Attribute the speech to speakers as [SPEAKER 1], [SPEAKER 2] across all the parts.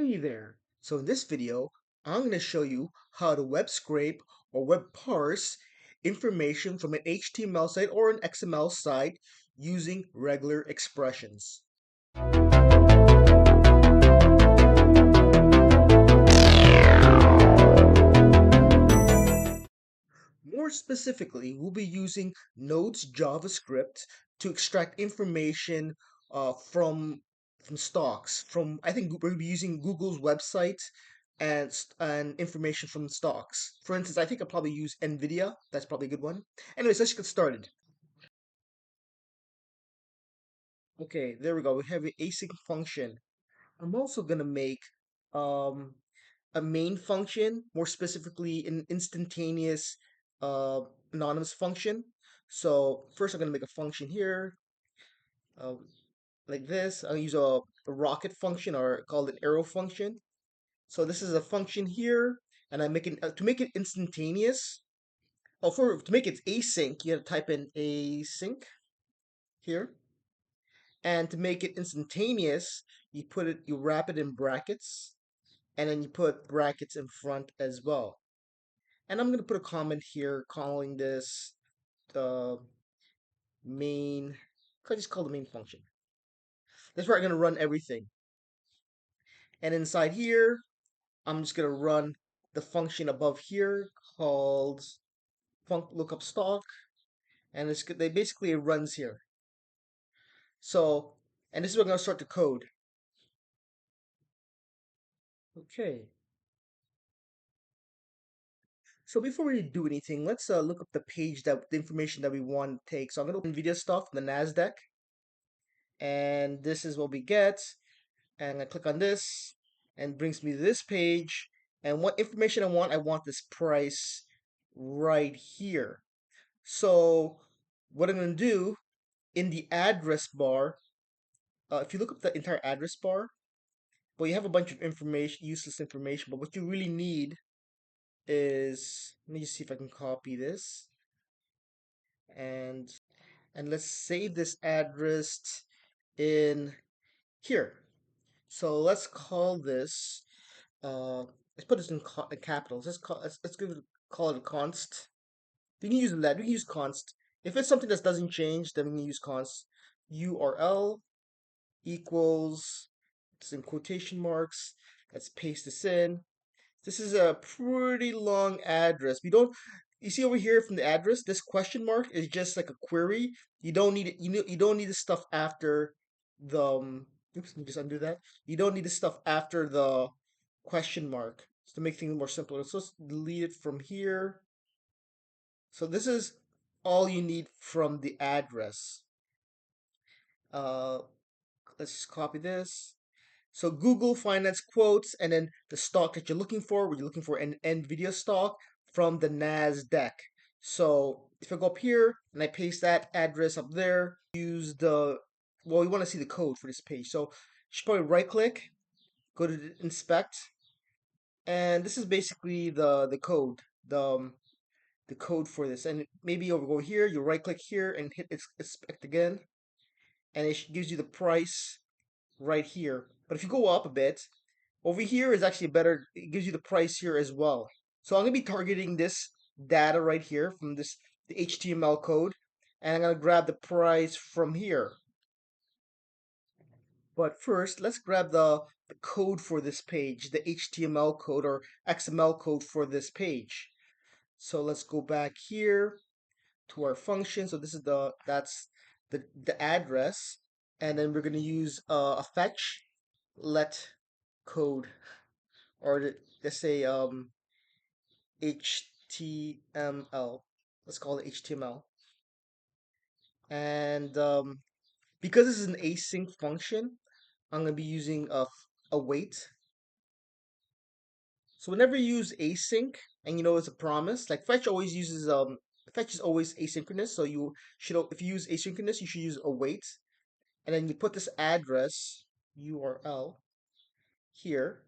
[SPEAKER 1] Hey there! So in this video, I'm going to show you how to web scrape or web parse information from an HTML site or an XML site using regular expressions. More specifically, we'll be using Node's JavaScript to extract information from stocks. I think we'll be using Google's website and information from stocks. For instance, I think I'll probably use NVDA. That's probably a good one. Anyways, let's get started. Okay, there we go. We have an async function. I'm also gonna make um, a main function, more specifically an instantaneous uh, anonymous function. So first I'm going to make a function here uh, like this. I'll use a rocket function or called an arrow function. So this is a function here, and I'm making to make it instantaneous. Oh, to make it async, you have to type in async here, and to make it instantaneous, you wrap it in brackets, and then you put brackets in front as well. And I'm going to put a comment here calling this the main, I just call the main function. That's where I'm going to run everything. And inside here, I'm just going to run the function above here called lookup stock. And they basically it runs here. So, and this is where I'm going to start the code. Okay. So before we do anything, let's look up the page that the information that we want to take. So I'm going to open NVIDIA stuff, the NASDAQ, and this is what we get. And I click on this, and it brings me to this page. And what information I want this price right here. So what I'm going to do in the address bar, if you look up the entire address bar, well, you have a bunch of information, useless information, but what you really need is, let me just see if I can copy this, and let's save this address in here. So let's call this, let's put this in capitals. Let's call it a const. We can use that. We can use const. If it's something that doesn't change, then we can use const. URL equals, it's in quotation marks. Let's paste this in. This is a pretty long address. You see over here from the address, this question mark is just like a query. You don't need it. You don't need the stuff after the. Oops, let me just undo that. You don't need the stuff after the question mark. So to make things more simple, so let's delete it from here. So this is all you need from the address. Uh, let's just copy this. So Google Finance quotes, and then the stock that you're looking for. You're looking for an NVIDIA stock from the NASDAQ. So if I go up here and I paste that address up there, use well, we want to see the code for this page. So you should probably right click, go to inspect, and this is basically the code, the code for this. And maybe over here, you right click here and hit inspect again, and it gives you the price right here. But if you go up a bit, over here is actually better. It gives you the price here as well. So I'm going to be targeting this data right here from the HTML code, and I'm going to grab the price from here. But first, let's grab the code for this page, the HTML code or XML code for this page. So let's go back here to our function. So this is that's the address, and then we're going to use a fetch let code, or let's say HTML. Let's call it HTML. And because this is an async function, I'm going to be using a wait. So whenever you use async and you know it's a promise, like fetch always uses fetch is always asynchronous. So you should, if you use asynchronous, you should use a wait, and then you put this address URL here,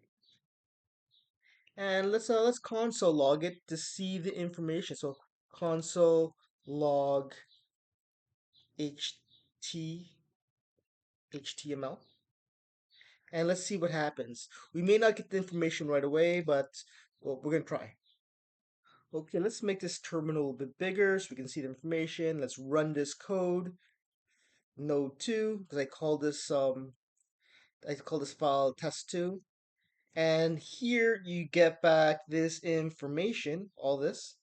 [SPEAKER 1] and let's console log it to see the information. So console log HTML, and let's see what happens. We may not get the information right away, but well, we're gonna try. Okay, let's make this terminal a bit bigger so we can see the information. Let's run this code, node 2, because I call this file test2. And here you get back this information, all this.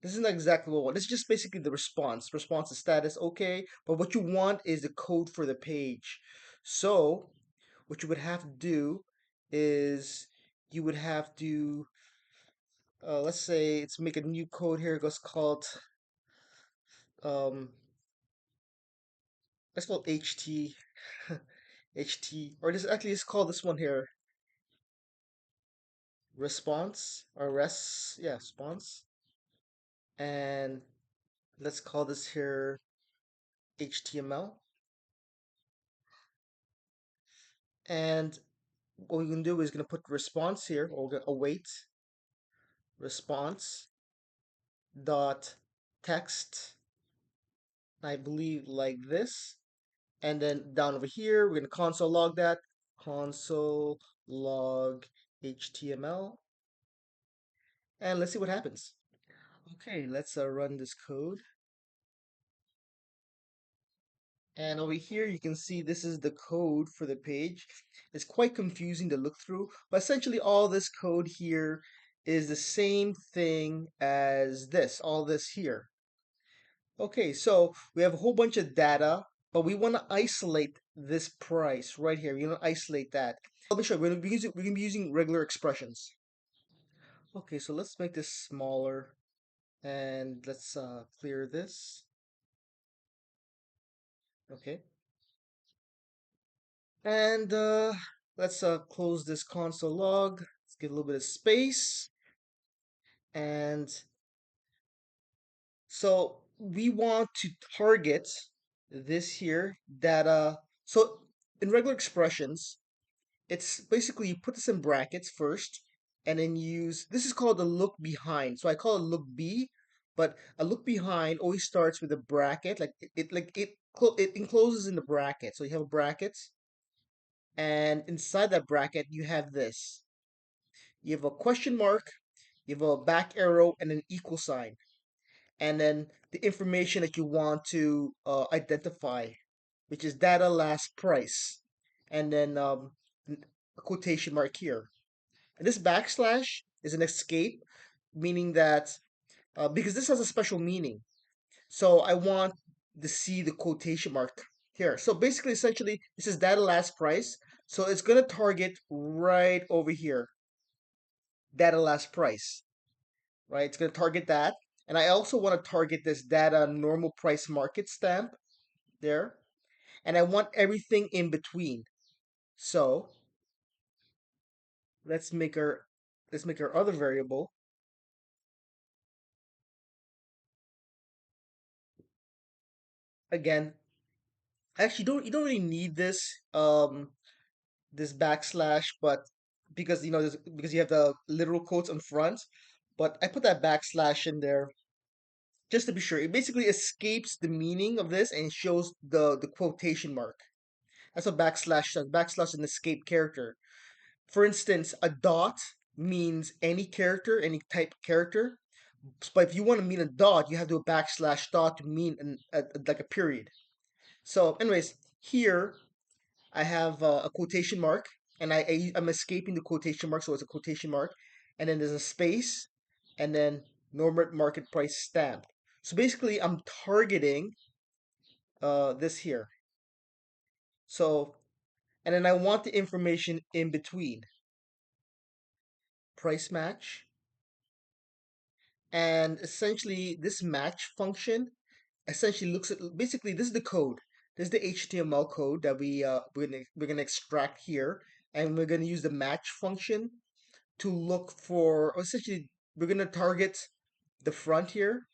[SPEAKER 1] This isn't exactly what we want. This is just basically the response. Response is status, okay. But what you want is the code for the page. So what you would have to do is you would have to, let's say, let's make a new code here. Um, let's call it HT, HT, or this actually let's call this one here response or yeah, response. And let's call this here HTML. And what we're going to do is going to put response here, or we're going to await response dot text, I believe like this. And then down over here, we're going to console log that, console log HTML. And let's see what happens. Okay, let's run this code. And over here, you can see this is the code for the page. It's quite confusing to look through, but essentially all this code here is the same thing as this, all this here. Okay, so we have a whole bunch of data, but we want to isolate this price right here. We want to isolate that. Let me show you. We're going to be using regular expressions. Okay, so let's make this smaller and let's clear this. Okay. And let's close this console log. Let's give a little bit of space. And so we want to target this here data. So in regular expressions, it's basically you put this in brackets first, and then use this is called the look behind. So I call it look B, but a look behind always starts with a bracket, like it encloses in the bracket. So you have brackets, and inside that bracket you have this. You have a question mark, you have a back arrow, and an equal sign, and then the information that you want to identify, which is data last price, and then a quotation mark here. And this backslash is an escape, meaning that because this has a special meaning, so I want to see the quotation mark here. So basically, essentially, this is data last price, so it's going to target right over here, data last price, right? It's going to target that. And I also want to target this data normal price market stamp there. And I want everything in between. So let's make our other variable. Again, actually don't you don't really need this backslash, but because because you have the literal quotes in front, but I put that backslash in there just to be sure. It basically escapes the meaning of this and shows the quotation mark. That's what backslash does. Backslash is an escape character. For instance, a dot means any character, any type character. But if you want to mean a dot, you have to do a backslash dot to mean like a period. So, anyways, here I have a quotation mark, and I'm escaping the quotation mark, so it's a quotation mark, and then there's a space, and then normal market price stamp. So basically, I'm targeting this here. So, and then I want the information in between. Price match. And essentially, this match function essentially looks at basically this is the code. This is the HTML code that we're gonna extract here, and we're gonna use the match function to look for essentially we're gonna target the front here,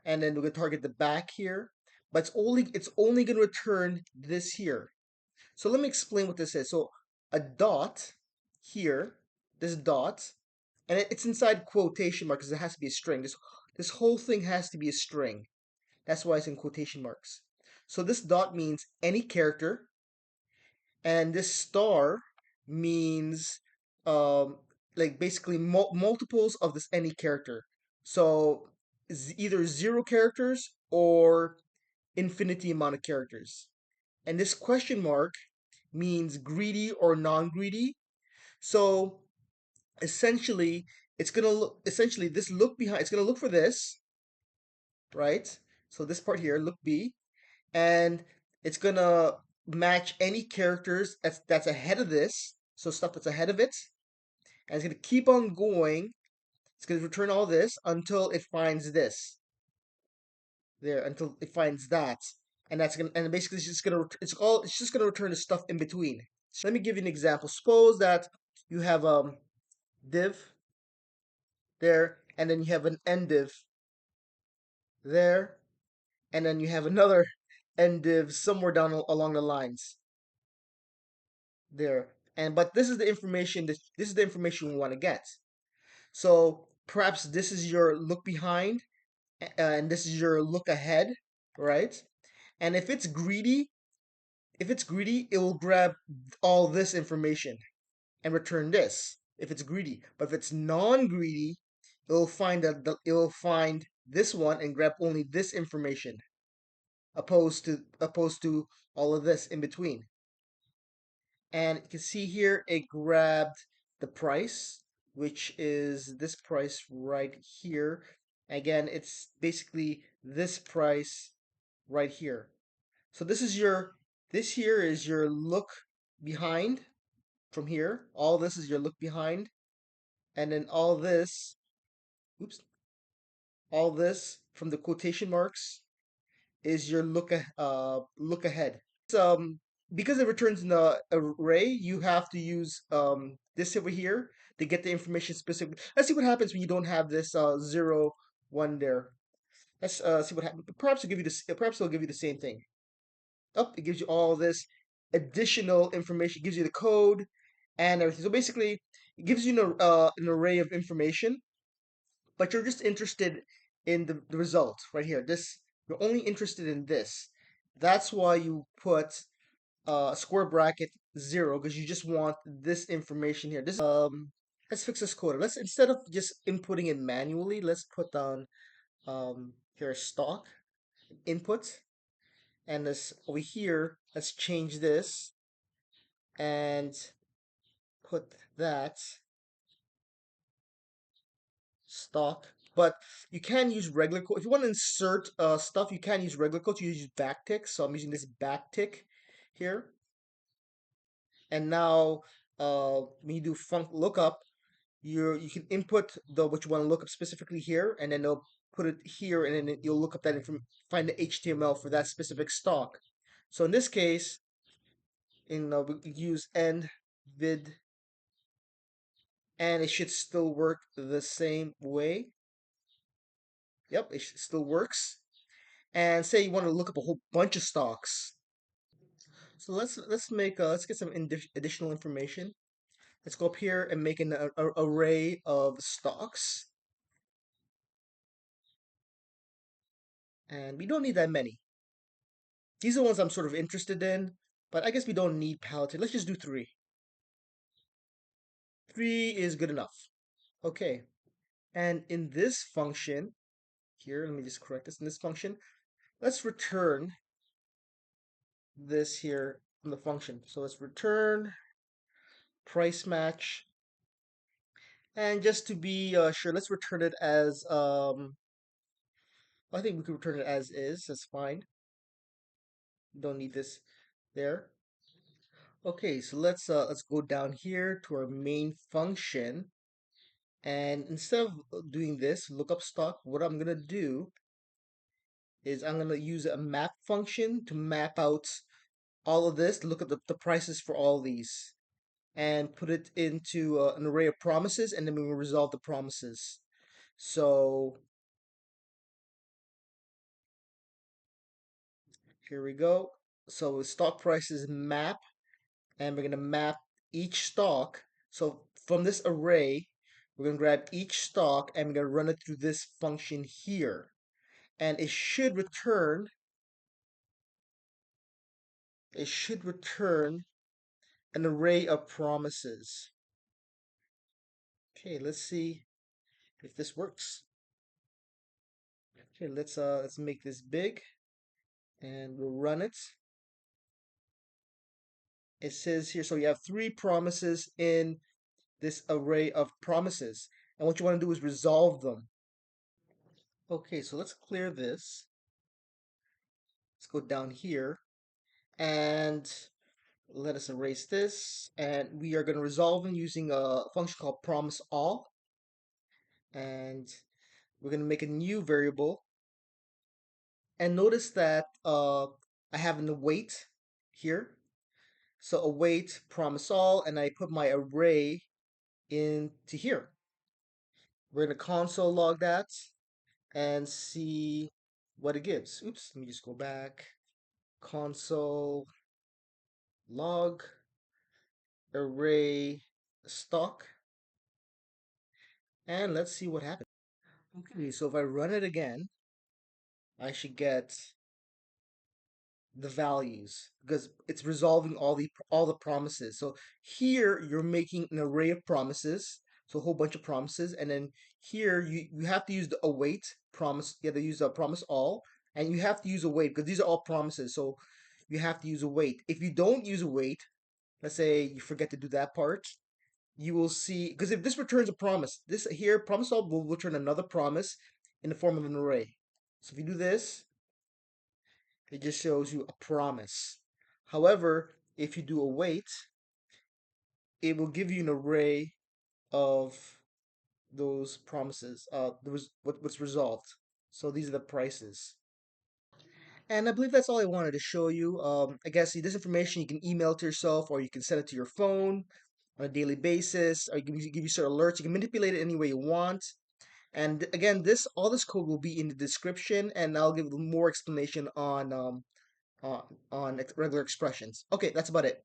[SPEAKER 1] and then we're gonna target the back here, but it's only gonna return this here. So let me explain what this is. So a dot here, this dot, and it's inside quotation marks because it has to be a string. This whole thing has to be a string. That's why it's in quotation marks. So this dot means any character, and this star means um, like basically multiples of this any character. So either 0 characters or infinity amount of characters. And this question mark means greedy or non-greedy. So essentially, it's gonna look essentially this look behind. It's gonna look for this, right? So this part here, look B, and it's gonna match any characters that's ahead of this. So stuff that's ahead of it, and it's gonna keep on going. It's gonna return all this until it finds this there, until it finds that, and that's gonna and basically it's just gonna return the stuff in between. So let me give you an example. Suppose that you have div there, and then you have an end div there, and then you have another end div somewhere down along the lines there. And but this is the information we want to get. So perhaps this is your look behind, and this is your look ahead, right? And if it's greedy, it will grab all this information and return this if it's greedy. But if it's non-greedy, it will find this one and grab only this information, opposed to all of this in between. And you can see here it grabbed the price, which is this price right here. Again, it's basically this price right here. So this here is your look behind from here. All this is your look behind, and then oops, all this from the quotation marks is your look ahead. Um, because it returns in the array, you have to use this over here to get the information specific. Let's see what happens when you don't have this 0, 1 there. Let's see what happens. Perhaps it'll give you this. Perhaps it'll give you the same thing. Oh, it gives you all this additional information. It gives you the code and everything. So basically, it gives you an array of information, but you're just interested in the result right here. You're only interested in this. That's why you put square bracket 0, because you just want this information here. Let's fix this code. Let's Instead of just inputting it manually, let's put down here stock input, and this over here. Let's change this and put that stock. But you can use regular code if you want to insert stuff. You can use regular code. You use backtick. So I'm using this backtick here. And now when you do func lookup, you can input the what you want to look up specifically here, and then they'll put it here, and then you'll look up that find the HTML for that specific stock. So in this case, we use nvid, and it should still work the same way. Yep, it still works. And say you want to look up a whole bunch of stocks. So let's get some additional information. Let's go up here and make an array of stocks. And we don't need that many. These are the ones I'm sort of interested in, but I guess we don't need palette. Let's just do 3. 3 is good enough. Okay. And in this function, here, let me just correct this. In this function, let's return this here from the function. So let's return priceMatch. And just to be sure, let's return it as, I think we could return it as is. That's fine. Don't need this there. Okay, so let's go down here to our main function. And instead of doing this lookup stock, what I'm gonna do is I'm gonna use a map function to map out all of this, look at the prices for all these, and put it into an array of promises, and then we will resolve the promises. So here we go. So stock prices map, and we're gonna map each stock. So from this array, we're gonna grab each stock and we're gonna run it through this function here. And it should return an array of promises. Okay, let's see if this works. Okay, let's make this big and we'll run it. It says here, so you have 3 promises in this array of promises. And what you want to do is resolve them. Okay, so let's clear this. Let's go down here and let us erase this. And we are going to resolve them using a function called Promise.all. And we're going to make a new variable. And notice that I have an await here. So await Promise.all, and I put my array into here. We're going to console.log that and see what it gives. Oops, let me just go back. Console.log array stock, and let's see what happens. Okay, so if I run it again, I should get the values because it's resolving all the promises. So here you're making an array of promises, so a whole bunch of promises, and then here you have to use the await promise. You have to use a promise all, and you have to use await because these are all promises. So you have to use await. If you don't use await, let's say you forget to do that part, you will see, because if this returns a promise, this here promise all will return another promise in the form of an array. So if you do this, it just shows you a promise. However, if you do await, it will give you an array of those promises. What's resolved. So these are the prices. And I believe that's all I wanted to show you. I guess this information you can email to yourself, or you can send it to your phone on a daily basis, or you can give you certain alerts. You can manipulate it any way you want. And again, all this code will be in the description, and I'll give more explanation on regular expressions. Okay, that's about it.